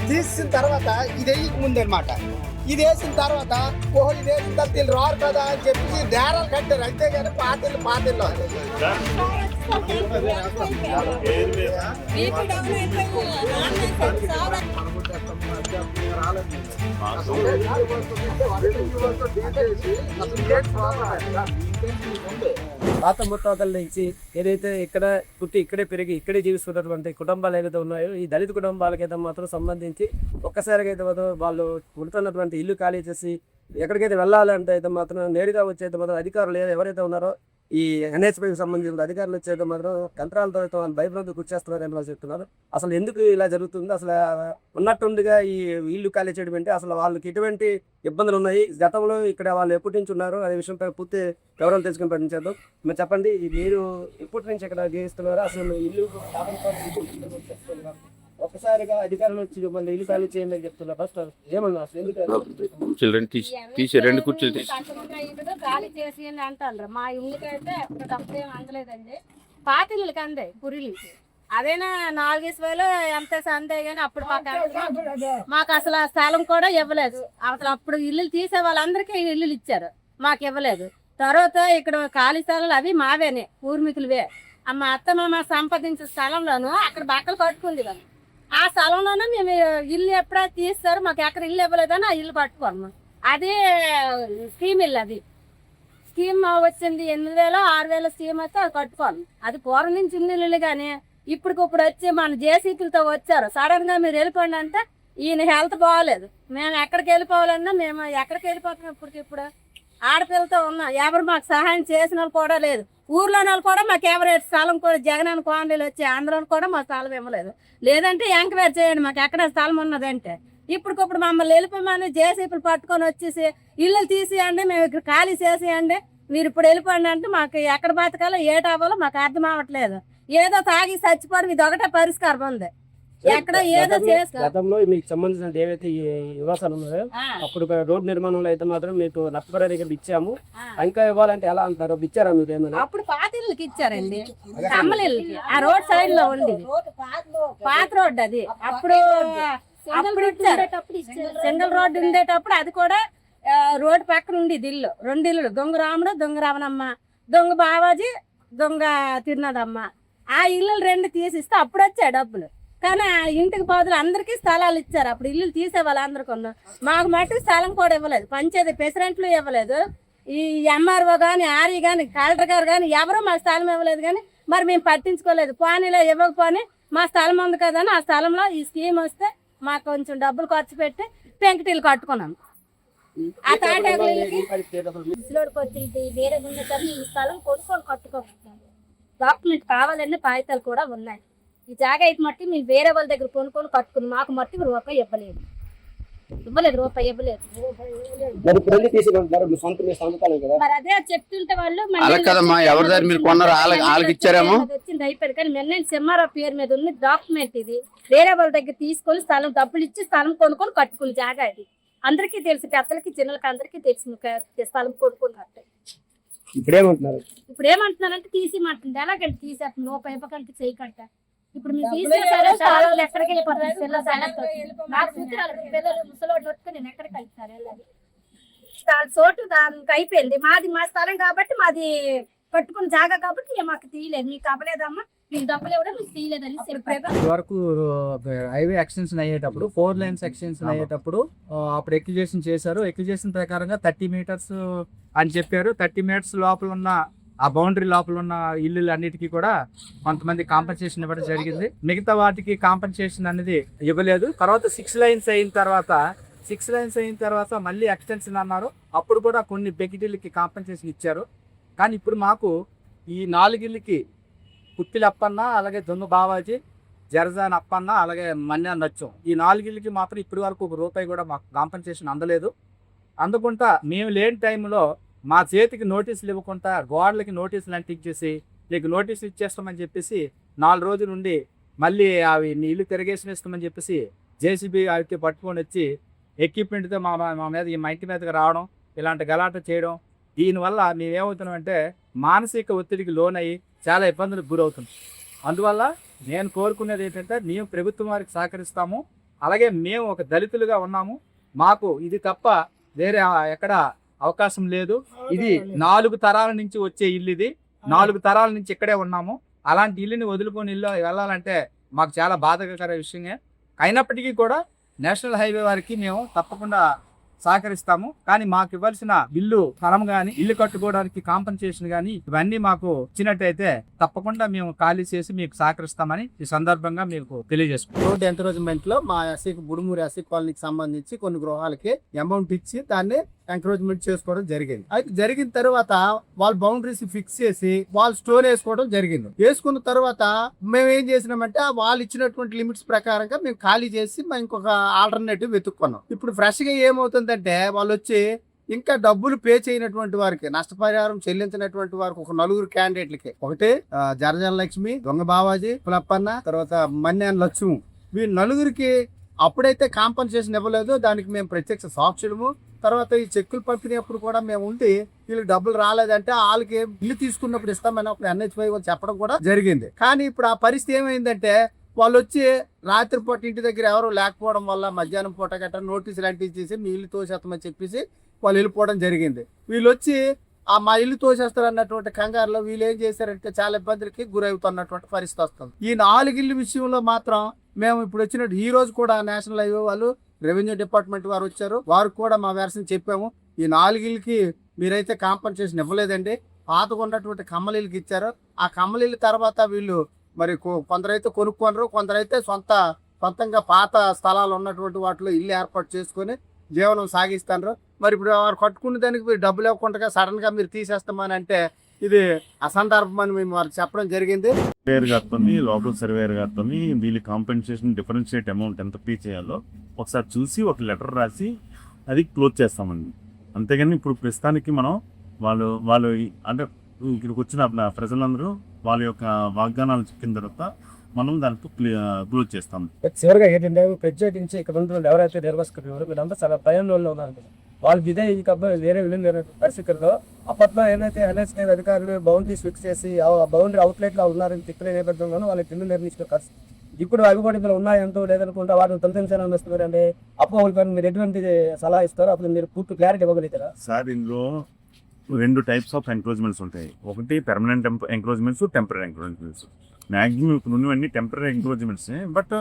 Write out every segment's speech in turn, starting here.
తీసిన తర్వాత ఇది వేయక ముందు అనమాట. ఇది వేసిన తర్వాత ఓహో ఇది వేసిన తర్వాత వీళ్ళు రారు కదా అని చెప్పి డేరాలు కట్టారు. అంతేగాని పాతిళ్ళు పాత ముత్తాతల నుంచి ఏదైతే ఇక్కడ పుట్టి ఇక్కడే పెరిగి ఇక్కడే జీవిస్తున్నటువంటి కుటుంబాలు ఏదైతే ఉన్నాయో ఈ దళిత కుటుంబాలకైతే మాత్రం సంబంధించి ఒక్కసారిగా అయితే మాత్రం వాళ్ళు ఉంటున్నటువంటి ఇల్లు ఖాళీ చేసి ఎక్కడికైతే వెళ్ళాలంటే అయితే మాత్రం నేరుగా వచ్చేది మాత్రం అధికారులు ఎవరైతే ఉన్నారో ఈ ఎన్హెచ్పికి సంబంధించిన అధికారులు వచ్చేది మాత్రం యంత్రాలతో భయభ్రాంతి గుర్చేస్తున్నారని చెప్తున్నారు. అసలు ఎందుకు ఇలా జరుగుతుంది, అసలు ఉన్నట్టుండిగా ఈ ఇల్లు ఖాళీ చేయడం ఏంటి, అసలు వాళ్ళకి ఎటువంటి ఇబ్బందులు ఉన్నాయి, గతంలో ఇక్కడ వాళ్ళు ఎప్పటి నుంచి ఉన్నారు అనే విషయంపై పూర్తి వివరాలు తెలుసుకుని ప్రయత్నించేద్దాం. మీరు చెప్పండి, మీరు ఎప్పటి నుంచి ఇక్కడ జీవిస్తున్నారు, అసలు ఇల్లు ఒక్కసారిగా అధికారులు వచ్చి మళ్ళీ ఇల్లు ఖాళీ చేయండి అని చెప్తున్నారు. ఫస్ట్ ఏమన్నా అసలు ఎందుకు తీసి రెండు కుర్చీలు తీసి ఖాళీ చేసి అని అంటారు. మా ఇల్లుకైతే తప్పేం అందలేదండి, పాత ఇల్లుకి అందే పురిలికి అదేనా 4,000 ఎంత అందే కానీ అప్పుడు మాకు అసలు ఆ స్థలం కూడా ఇవ్వలేదు. అసలు అప్పుడు ఇల్లు తీసే వాళ్ళందరికీ ఇల్లులు ఇచ్చారు, మాకు ఇవ్వలేదు. తర్వాత ఇక్కడ ఖాళీ స్థలాలు అవి మావేనే, పూర్వీకులవే. మా అత్తమ్మ సంపాదించిన స్థలంలోనూ అక్కడ బట్టలు కట్టుకుంది కదా, ఆ స్థలంలోనే మేము ఇల్లు ఎప్పుడో తీస్తారు, మాకు ఎక్కడ ఇల్లు ఇవ్వలేదని ఆ ఇల్లు కట్టుకోము. అదే స్కీమ్ ఇల్లు, అది స్కీమ్ వచ్చింది 8,000 6,000 స్కీమ్ అయితే అది కట్టుకోను. అది పూర్వం నుంచి ఇల్లు కానీ ఇప్పుడు వచ్చి మన జేసీపీలతో వచ్చారు. సడన్ గా మీరు వెళ్ళిపోండి అంటే ఈయన హెల్త్ బాగోలేదు, మేము ఎక్కడికి వెళ్ళిపోవాలన్నా మేము ఎక్కడికి వెళ్ళిపోతున్నాం. ఇప్పుడు ఆడపిల్లతో ఉన్నాం, ఎవరు మాకు సహాయం చేసిన వాళ్ళు కూడా లేదు. ఊర్లోని వాళ్ళు కూడా మాకు ఎవరు స్థలం కూడా జగనన్న కాలనీలు వచ్చి ఆంధ్రాలో కూడా మా స్థలం ఇవ్వలేదు. లేదంటే ఎంక్వైరీ చేయండి మాకు ఎక్కడ స్థలం ఉన్నదంటే. ఇప్పుడు మమ్మల్ని వెళ్ళిపోమని జేసీపీలు పట్టుకొని వచ్చేసి ఇల్లు తీసేయండి, మేము ఇక్కడ ఖాళీ చేసేయండి, మీరు ఇప్పుడు వెళ్ళిపోండి అంటే మాకు ఎక్కడ బతకాలో ఏటావాలో మాకు అర్థం అవ్వట్లేదు. ఏదో తాగి చచ్చిపోవడం ఇది ఒకటే పరిష్కారం ఉంది. ఎక్కడ ఏదో గతంలో మీకు సంబంధించిన ఏవైతే నివాసాలు ఉన్నాయో అప్పుడు రోడ్ నిర్మాణంలో అయితే మాత్రం మీకు నష్టపరిహారం ఇచ్చాము, ఇంకా ఇవ్వాలంటే ఎలా అంటారు, ఇచ్చారా మీరు ఏమైనా? అప్పుడు పాత ఇళ్ళకి ఇచ్చారండి, కమ్మల ఇళ్ళకి ఆ రోడ్ సైడ్ లో ఉంది పాత రోడ్. అది అప్పుడు సింగిల్ రోడ్డు ఉండేటప్పుడు అది కూడా రోడ్డు పక్కన ఉండేది ఇల్లు, 2 ఇల్లులు, దొంగ రాముడు దొంగ రావణమ్మ, దొంగ బావాజీ దొంగ తిరునాదమ్మ. ఆ ఇల్లు 2 తీసిస్తే అప్పుడు వచ్చాయి డబ్బులు. కానీ ఆ ఇంటికి బదులు అందరికీ స్థలాలు ఇచ్చారు. అప్పుడు ఇల్లు తీసే వాళ్ళందరికీ ఉన్నారు, మాకు మట్టుకు స్థలం కూడా ఇవ్వలేదు. పంచాయతీ ప్రెసిడెంట్లు ఇవ్వలేదు, ఈ ఎంఆర్ఓ కానీ ఆర్ఈ కానీ కలెక్టర్ గారు కానీ ఎవరు మాకు స్థలం ఇవ్వలేదు. కానీ మరి మేము పట్టించుకోలేదు, పోనీలో ఇవ్వకపోని మా స్థలం ఉంది కదా అని ఆ స్థలంలో ఈ స్కీమ్ వస్తే మాకు కొంచెం డబ్బులు ఖర్చు పెట్టి పెంకుటిల్లు కట్టుకున్నాం. ఆ తాటాకులకి వేరే ఈ స్థలం కొనుక్కొని కట్టుకోవచ్చు. డాక్యుమెంట్ కావాలన్నీ కాగితాలు కూడా ఉన్నాయి. ఈ జాగా అయితే మట్టి మేము వేరే వాళ్ళ దగ్గర కొనుక్కొని కట్టుకుని మాకు మట్టి రూపాయి ఇవ్వలేదు. మరి అదే చెప్తుంటే వాళ్ళు వచ్చింది అయిపోయింది. కానీ మెన్నెంట్ సింహారావు పేరు మీద ఉంది డాక్యుమెంట్. ఇది వేరే వాళ్ళ దగ్గర తీసుకొని స్థలం డబ్బులు ఇచ్చి స్థలం కొనుక్కొని కట్టుకుని జాగా. ఇది అందరికీ తెలుసు, పెద్దలకి చిన్నలకి అందరికీ తెలుసు స్థలం కొనుక్కొని కట్టాయి. ఇప్పుడు ఏమంటున్నారంటే తీసేమంటుంది. ఎలాగంటే తీసేస్తుంది రూపాయి ఇవ్వకంటే చేయకంట. ఇప్పుడు మీరు తీసేసారో స్థలాలు ఎక్కడికి వెళ్ళిపోతారు, పిల్లలు ముసలోడు నొట్టుకుని నేను ఎక్కడికి వెళ్తారు వెళ్ళాలి. చోటు దానికి అయిపోయింది, మాది మా స్థలం కాబట్టి మాది కట్టుకున్న జాగా కాబట్టి మాకు తీయలేదు. మీకు అవ్వలేదమ్మా, మీకు డబ్బులు ఇవ్వడం మీకు తీయలేదని చెప్పారు. వరకు హైవే ఎక్స్టెన్షన్ అయ్యేటప్పుడు 4 lanes ఎక్స్టెన్షన్ అయ్యేటప్పుడు అప్పుడు ఎక్విజేషన్ చేశారు. ఎక్విజేషన్ ప్రకారంగా 30 meters అని చెప్పారు. 30 meters లోపల ఉన్న ఆ బౌండరీ లోపల ఉన్న ఇల్లు అన్నిటికీ కూడా కొంతమంది కాంపన్సేషన్ ఇవ్వడం జరిగింది. మిగతా వాటికి కాంపన్సేషన్ అనేది ఇవ్వలేదు. తర్వాత 6 lanes అయిన తర్వాత మళ్ళీ ఎక్స్టెన్షన్ అన్నారు. అప్పుడు కూడా కొన్ని బెకిటీలకి కాంపన్సేషన్ ఇచ్చారు. కానీ ఇప్పుడు మాకు ఈ 4 ఇళ్ళకి పుట్టిల అప్పన్న, అలాగే దొంగ బావాజీ, జరజాన్ అప్పన్న, అలాగే మన్యా నచ్చం, ఈ 4 ఇళ్ళకి మాత్రం ఇప్పటి వరకు ₹1 కూడా మాకు కాంపన్సేషన్ అందలేదు. అందుకుంటా మేము లేని టైంలో మా చేతికి నోటీసులు ఇవ్వకుండా గోడలకి నోటీసులు అంటించేసి నీకు నోటీసులు ఇచ్చేస్తామని చెప్పేసి 4 రోజుల నుండి మళ్ళీ అవి ఇల్లు తిరగేసిన ఇస్తామని చెప్పేసి జేసీబీ అయితే పట్టుకొని వచ్చి ఎక్విప్మెంట్తో మా మీద మా ఇంటి మీదకి రావడం, ఇలాంటి గలాట చేయడం. దీనివల్ల మేమేమవుతున్నామంటే మానసిక ఒత్తిడికి లోనయ్యి చాలా ఇబ్బందులకు గురవుతున్నాం. అందువల్ల నేను కోరుకునేది ఏంటంటే మేము ప్రభుత్వం వారికి సహకరిస్తాము. అలాగే మేము ఒక దళితులుగా ఉన్నాము, మాకు ఇది తప్ప వేరే ఎక్కడ అవకాశం లేదు. ఇది 4 తరాల నుంచి వచ్చే ఇల్లు, ఇది 4 తరాల నుంచి ఇక్కడే ఉన్నాము. అలాంటి ఇల్లుని వదులుకొని ఇల్లు వెళ్ళాలంటే మాకు చాలా బాధాకర విషయమే. అయినప్పటికీ కూడా నేషనల్ హైవే వారికి మేము తప్పకుండా సహకరిస్తాము. కానీ మాకు ఇవ్వాల్సిన బిల్లు స్థలం కానీ ఇల్లు కట్టుకోవడానికి కాంపన్సేషన్ కానీ ఇవన్నీ మాకు ఇచ్చినట్టయితే తప్పకుండా మేము ఖాళీ చేసి మీకు సహకరిస్తామని ఈ సందర్భంగా మీకు తెలియజేసుకుంటాం. రోడ్ ఎంకరేజ్మెంట్ లో మా ఎస్సీకి బుడుమూరి ఎస్సీ కాలనీకి సంబంధించి కొన్ని గృహాలకి అమౌంట్ ఇచ్చి దాన్ని ఎంకరేజ్మెంట్ చేసుకోవడం జరిగింది. అయితే జరిగిన తర్వాత వాళ్ళు బౌండరీస్ ఫిక్స్ చేసి వాళ్ళు స్టోన్ వేసుకోవడం జరిగింది. వేసుకున్న తర్వాత మేము ఏం చేసినామంటే వాళ్ళు ఇచ్చినటువంటి లిమిట్స్ ప్రకారంగా మేము ఖాళీ చేసి మేము ఇంకొక ఆల్టర్నేటివ్ వెతుక్కున్నాం. ఇప్పుడు ఫ్రెష్ గా ఏమవుతుందంటే వాళ్ళు వచ్చి ఇంకా డబ్బులు పే చేయనటువంటి వారికి, నష్టపరిహారం చెల్లించినటువంటి వారికి ఒక 4 క్యాండిడేట్లకి, ఒకటి జరజన లక్ష్మి, దొంగ బావాజీ, పులప్పన్న, తర్వాత మన్యాన్ లక్ష్మి, వీళ్ళు 4కి అప్పుడైతే కాంపన్సేషన్ ఇవ్వలేదు. దానికి మేము ప్రత్యక్ష సాక్షులము. తర్వాత ఈ చెక్కులు పంపినప్పుడు కూడా మేము ఉండి వీళ్ళకి డబ్బులు రాలేదంటే వాళ్ళకి ఇల్లు తీసుకున్నప్పుడు ఇస్తామని ఒక NHY వాళ్ళు చెప్పడం కూడా జరిగింది. కానీ ఇప్పుడు ఆ పరిస్థితి ఏమైందంటే వాళ్ళు వచ్చి రాత్రిపూట ఇంటి దగ్గర ఎవరు లేకపోవడం వల్ల మధ్యాహ్నం పూట గట్రా నోటీసులు అంటించేసి మీ ఇల్లు తోసేస్తామని చెప్పేసి వాళ్ళు వెళ్ళిపోవడం జరిగింది. వీళ్ళు వచ్చి మా ఇల్లు తోసేస్తారు అన్నటువంటి కంగారులో వీళ్ళు ఏం చేశారంటే చాలా ఇబ్బందులకి గురవుతున్నటువంటి పరిస్థితి వస్తుంది. ఈ 4 ఇల్లు విషయంలో మాత్రం మేము ఇప్పుడు వచ్చినట్టు ఈ రోజు కూడా నేషనల్ హైవే వాళ్ళు, రెవెన్యూ డిపార్ట్మెంట్ వారు వచ్చారు, వారికి కూడా మా వెర్షన్ చెప్పాము. ఈ 4 ఇళ్ళకి మీరైతే కాంపన్సేషన్ ఇవ్వలేదండి, పాతగా ఉన్నటువంటి కమ్మలీలకి ఇచ్చారు. ఆ కమ్మలీల తర్వాత వీళ్ళు మరి కొందరైతే కొనుక్కోనరు, కొందరైతే సొంతంగా పాత స్థలాలు ఉన్నటువంటి వాటిలో ఇల్లు ఏర్పాటు చేసుకొని జీవనం సాగిస్తారు. మరి ఇప్పుడు వారు కట్టుకున్న దానికి మీరు డబ్బులు ఇవ్వకుండా సడన్ గా మీరు తీసేస్తామని అంటే ఇది అసందర్భం అని మేము వారికి చెప్పడం జరిగింది. సర్వేయర్ గారితో, లోకల్ సర్వేయర్ గారితో వీళ్ళు కాంపెన్సేషన్ డిఫరెన్షియేట్ అమౌంట్ ఎంత పే చేయాలో ఒకసారి చూసి ఒక లెటర్ రాసి అది క్లోజ్ చేస్తామండి. అంతేగాని ఇప్పుడు ప్రస్తుతానికి మనం వాళ్ళు అంటే ఇక్కడికి వచ్చిన ప్రజలందరూ వాళ్ళ యొక్క వాగ్దానాలు చెప్పిన తర్వాత మనం దాంతో క్లోజ్ చేస్తాం. చివరిగా ఏంటంటే ప్రత్యేకించి ఇక్కడ ఉన్న ఎవరైతే నిర్వహిస్తున్నారు వీళ్ళంతా చాలా భయంలో ఉన్నారు. వాళ్ళు ఇదే వేరే వెళ్ళిన పరిస్థితుల్లో అప్పట్లో ఏదైతే NHY అధికారులు బౌండరీస్ ఫిక్స్ చేసి ఆ బౌండరీ అవుట్లెట్ లో ఉన్నారని తిక్కలే నేపథ్యంలోనూ వాళ్ళకి ఇల్లు నిర్మించిన పరిస్థితి. ఇప్పుడు అవి కూడా ఇందులో ఉన్నాయంటూ లేదనుకుంటా వాటిని తొలగించాలని వస్తున్నారు అంటే అప్పుడు మీరు ఎటువంటి సలహా ఇస్తారో అప్పుడు మీరు పూర్తి క్లారిటీ ఇవ్వగలుగుతారా? సార్, ఇందులో 2 టైప్స్ ఆఫ్ ఎంక్రోచ్మెంట్స్ ఉంటాయి. ఒకటి permanent encroachments, temporary encroachments. Maximum ఇప్పుడు ఉన్నవన్నీ టెంపరీ ఎంక్రోచ్మెంట్స్, బట్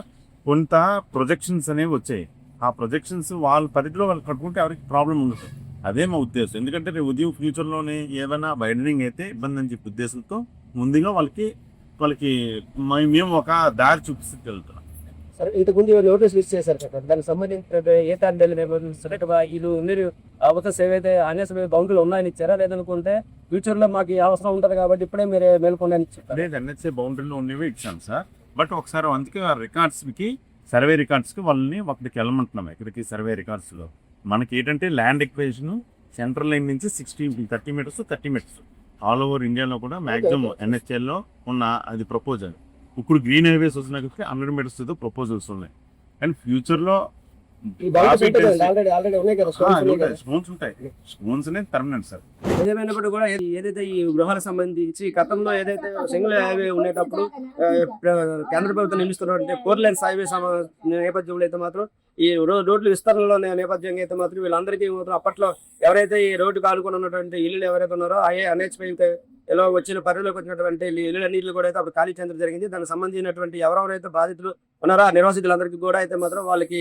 కొంత ప్రొజెక్షన్స్ అనేవి వచ్చాయి. ఆ ప్రొజెక్షన్స్ వాళ్ళ పరిధిలో వాళ్ళు కట్టుకుంటే ఎవరికి ప్రాబ్లం ఉండదు. అదే మా ఉద్దేశం. ఎందుకంటే రేపు ఉదయం ఫ్యూచర్లోనే ఏమైనా వైడనింగ్ అయితే ఇబ్బంది అని చెప్పి ఉద్దేశంతో ముందుగా వాళ్ళకి మేము ఒక దారి చూపిస్తూ వెళ్తున్నాం. సరే, ఇంతకుముందు నోటీస్ లిస్ట్ చేశారు కదా, దానికి సంబంధించిన ఏ తాండేలు వీళ్ళు మీరు అవకాశం ఏవైతే అనేక బౌండరీలు ఉన్నాయని ఇచ్చారా, లేదనుకుంటే ఫ్యూచర్ లో మాకు అవసరం ఉంటుంది కాబట్టి ఇప్పుడే మీరు మేల్కొని లేదు, NHY బౌండరీలో ఉన్నవి ఇచ్చాను సార్. బట్ ఒకసారి అందుకే రికార్డ్స్కి, సర్వే రికార్డ్స్కి వాళ్ళని ఒకటికి వెళ్ళమంటున్నాం. ఇక్కడికి సర్వే రికార్డ్స్లో మనకి ఏంటంటే ల్యాండ్ ఎక్వేషన్ సెంట్రల్ లైన్ నుంచి 30 మీటర్స్ ఆల్ ఓవర్ ఇండియాలో కూడా మ్యాక్సిమం NHYలో ఉన్న అది ప్రపోజల్. ఇప్పుడు గ్రీన్ హైవేస్ వచ్చినా 100 మీటర్స్ ప్రపోజల్స్ ఉన్నాయి. అండ్ ఫ్యూచర్లో స్టోన్స్ ఉంటాయి. స్టోన్స్ అనేది పర్మనెంట్ సార్. ఏదేమైనప్పుడు కూడా ఏదైతే ఈ గృహాలకు సంబంధించి గతంలో ఏదైతే సింగిల్ హైవే ఉండేటప్పుడు కేంద్ర ప్రభుత్వం నిలుస్తున్నటువంటి 4 లేన్స్ హైవే నేపథ్యంలో అయితే మాత్రం ఈ రోడ్లు విస్తరణలో నేపథ్యంగా అయితే మాత్రం వీళ్ళందరికీ మాత్రం అప్పట్లో ఎవరైతే ఈ రోడ్డు కాలుకొని ఉన్నటువంటి ఇల్లు ఎవరైతే ఉన్నారో NHY ఎలా వచ్చిన పరిధిలోకి వచ్చినటువంటి ఇల్లు కూడా అయితే అప్పుడు ఖాళీ చేయడం జరిగింది. దానికి సంబంధించినటువంటి ఎవరెవరైతే బాధితులు ఉన్నారో ఆ నిర్వాసితులందరికీ కూడా అయితే మాత్రం వాళ్ళకి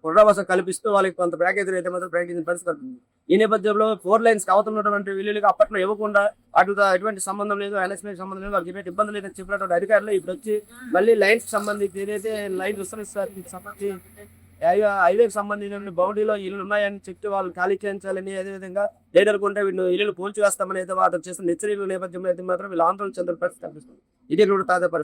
పునరావాసం కల్పిస్తూ వాళ్ళకి కొంత ప్యాకేజీలు అయితే మాత్రం ప్రకటించిన పరిస్థితి. ఈ నేపథ్యంలో 4 లైన్స్ అవుతున్నటువంటి ఇల్లులకు అప్పట్లో ఇవ్వకుండా వాటితో ఎటువంటి సంబంధం లేదు, NHY సంబంధం లేదు, వాళ్ళకి ఎటువంటి ఇబ్బంది లేదని చెప్పినటువంటి అధికారులు ఇప్పుడు వచ్చి మళ్ళీ లైన్స్ సంబంధించి ఏదైతే లైన్ విస్తరిస్తారు సంబంధించి హైవేకి సంబంధించిన బౌండరీలో ఇల్లు ఉన్నాయని చెప్తే వాళ్ళు ఖాళీ చేయించాలని, అదేవిధంగా లేదనుకుంటే వీళ్ళు ఇల్లు కూల్చి వేస్తామని అయితే వాటి చేసిన హెచ్చరికల నేపథ్యంలో అయితే మాత్రం వీళ్ళు ఆందోళన చెందిన పరిస్థితి కనిపిస్తుంది. ఇది కూడా తాజా పరిస్థితి.